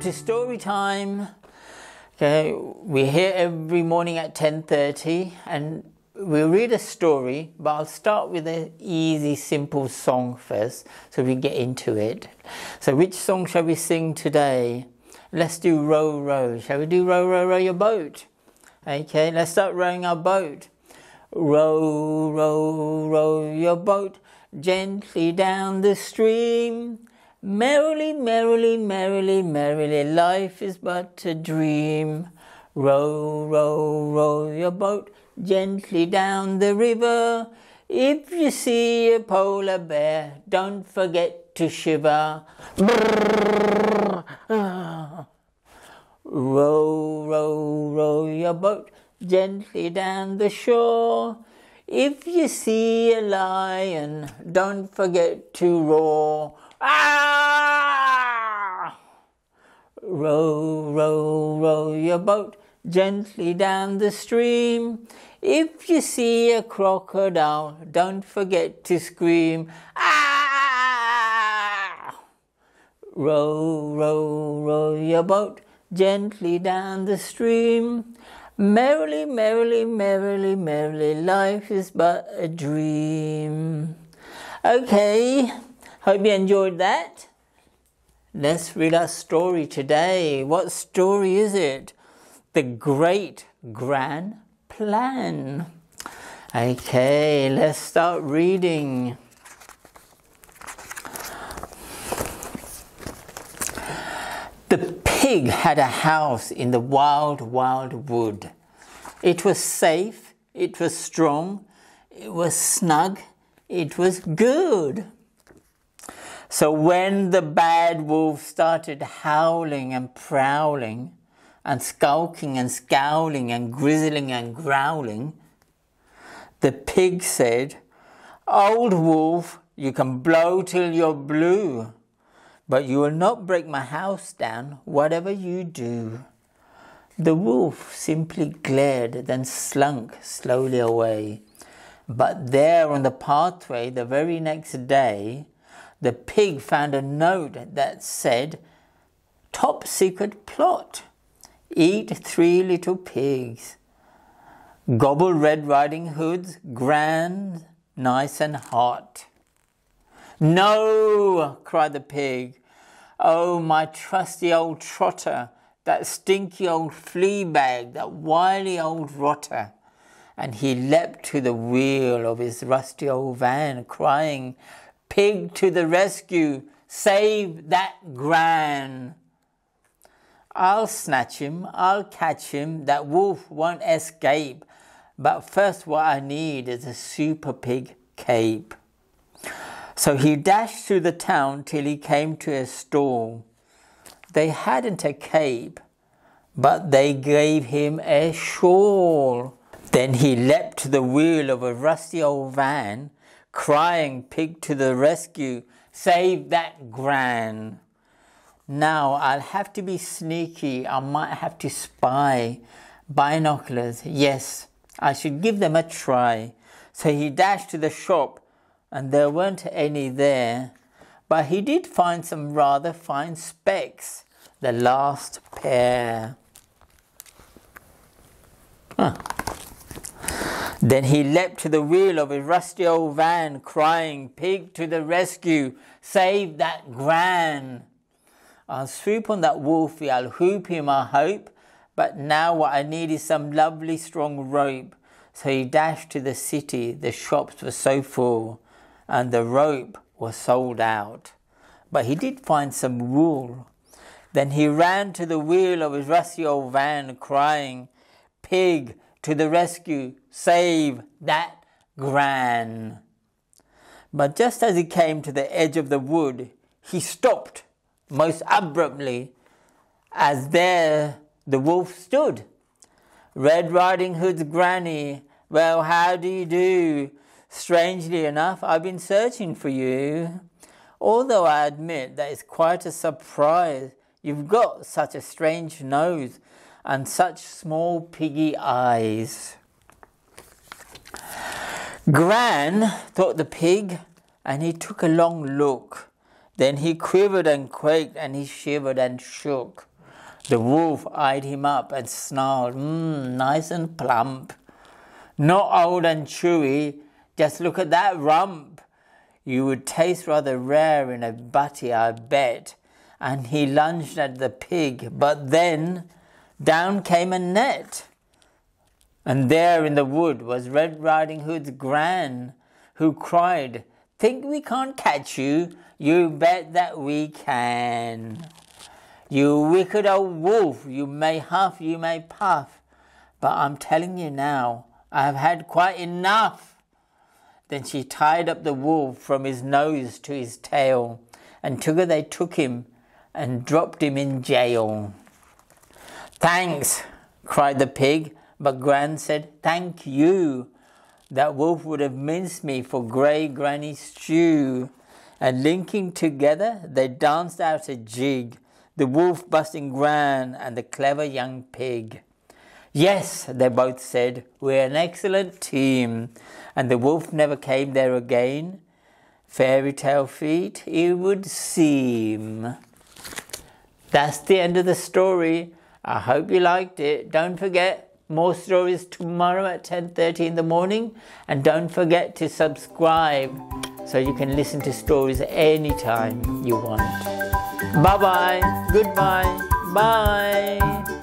to story time. Okay, we're here every morning at 10:30 and we'll read a story, but I'll start with an easy, simple song first so we get into it. So which song shall we sing today? Let's do Row, Row. Shall we do Row, Row, Row Your Boat? Okay, let's start rowing our boat. Row, row, row your boat gently down the stream. Merrily, merrily, merrily, merrily, life is but a dream. Row, row, row your boat gently down the river. If you see a polar bear, don't forget to shiver. Brrr. Row, row, row your boat gently down the shore. If you see a lion, don't forget to roar. Ah! Row, row, row your boat gently down the stream. If you see a crocodile, don't forget to scream. Ah! Row, row, row your boat gently down the stream. Merrily, merrily, merrily, merrily, life is but a dream. Okay, hope you enjoyed that. Let's read our story today. What story is it? The Great Gran Plan. Okay, let's start reading. The pig had a house in the wild, wild wood. It was safe, it was strong, it was snug, it was good. So when the bad wolf started howling and prowling and skulking and scowling and grizzling and growling, the pig said, "Old wolf, you can blow till you're blue, but you will not break my house down, whatever you do." The wolf simply glared, then slunk slowly away. But there on the pathway the very next day, the pig found a note that said, "Top secret plot. Eat 3 little pigs. Gobble Red Riding Hood's grand, nice and hot." "No!" cried the pig. "Oh, my trusty old trotter, that stinky old flea bag, that wily old rotter." And he leapt to the wheel of his rusty old van, crying, "Pig to the rescue, save that Gran. I'll snatch him, I'll catch him, that wolf won't escape. But first what I need is a super pig cape." So he dashed through the town till he came to a stall. They hadn't a cape, but they gave him a shawl. Then he leapt to the wheel of a rusty old van, crying, "Pig to the rescue, save that Gran." Now I'll have to be sneaky, I might have to spy. Binoculars, yes, I should give them a try. So he dashed to the shop, and there weren't any there. But he did find some rather fine specs, the last pair. Then he leapt to the wheel of his rusty old van, crying, "Pig to the rescue, save that Gran. I'll swoop on that wolfie, I'll hoop him, I hope, but now what I need is some lovely strong rope." So he dashed to the city, the shops were so full, and the rope was sold out. But he did find some wool. Then he ran to the wheel of his rusty old van, crying, "Pig to the rescue, save that Gran." But just as he came to the edge of the wood, he stopped most abruptly, as there the wolf stood. "Red Riding Hood's granny, well, how do you do? Strangely enough, I've been searching for you. Although I admit that it's quite a surprise. You've got such a strange nose and such small piggy eyes." "Gran," thought the pig, and he took a long look. Then he quivered and quaked, and he shivered and shook. The wolf eyed him up and snarled, nice and plump. Not old and chewy, just look at that rump. You would taste rather rare in a butty, I bet. And he lunged at the pig, but then down came a net. And there in the wood was Red Riding Hood's Gran, who cried, think we can't catch you? You bet that we can. You wicked old wolf, you may huff, you may puff, but I'm telling you now, I have had quite enough. Then she tied up the wolf from his nose to his tail, and together they took him and dropped him in jail. Thanks, cried the pig, but Gran said, thank you. That wolf would have minced me for grey granny stew. And linking together, they danced out a jig, the wolf busting Gran and the clever young pig. Yes, they both said, we're an excellent team. And the wolf never came there again. Fairy tale feet, it would seem. That's the end of the story. I hope you liked it. Don't forget, more stories tomorrow at 10:30 in the morning. And don't forget to subscribe so you can listen to stories anytime you want. Bye-bye. Goodbye. Bye.